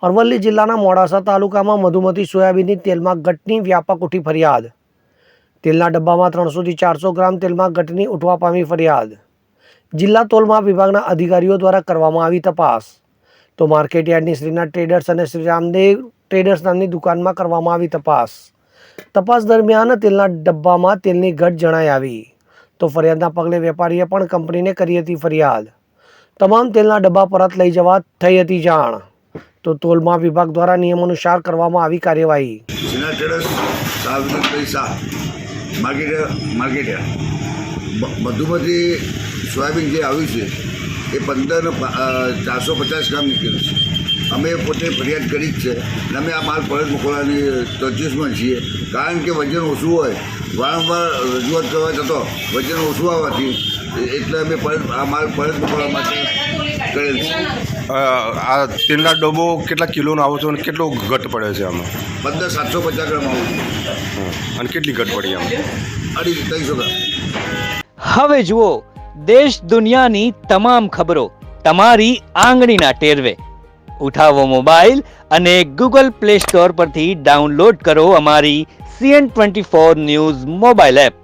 અરવલ્લી જિલ્લાના મોડાસા તાલુકામાં મધુમતી સોયાબીનની તેલમાં ગટની વ્યાપક ઉઠી ફરિયાદ। તેલના ડબ્બામાં 300 થી 400 ગ્રામ તેલમાં ગટની ઉઠવા પામી ફરિયાદ। જિલ્લા તોલમાપ વિભાગના અધિકારીઓ દ્વારા કરવામાં આવી તપાસ। તો માર્કેટયાર્ડની શ્રીનાથ ટ્રેડર્સ અને શ્રી રામદેવ ટ્રેડર્સ નામની દુકાનમાં કરવામાં આવી તપાસ। તપાસ દરમિયાન તેલના ડબ્બામાં તેલની ઘટ જણાઈ આવી। તો ફરિયાદના પગલે વેપારીએ પણ કંપનીને કરી હતી ફરિયાદ। તમામ તેલના ડબ્બા પરત લઈ જવા થઈ હતી જાણ। તો તોલમાપ વિભાગ દ્વારા નિયમાનુસાર કરવામાં આવી કાર્યવાહી। શ્રીનાથ ટ્રેડર્સ સાર્વજનિક શાહ માર્કેટ મધુમતી સોયાબીન જે આવ્યું છે એ 450 ગ્રામ નીકળ્યું છે। અમે પોતે ફરિયાદ કરી જ છે અને અમે આ માલ પરત મોકલવાની તજવીજમાં છીએ, કારણ કે વજન ઓછું હોય, વારંવાર રજૂઆત કરવા છતાં વજન ઓછું આવવાથી એટલે અમે આ માલ પરત મોકલવા માટે કરેલ છે। આ તેલના ડબ્બો કેટલા કિલોનો આવો છો અને કેટલો ઘટ પડે છે આમાં? 750 ગ્રામ આવું છે અને કેટલી ઘટ પડી આમાં? 350 ગ્રામ। હવે જુઓ દેશ દુનિયાની તમામ ખબરો તમારી આંગળીના ટેરવે। ઉઠાવો મોબાઈલ અને ગૂગલ પ્લે સ્ટોર પરથી ડાઉનલોડ કરો અમારી CN24 ન્યૂઝ મોબાઈલ એપ।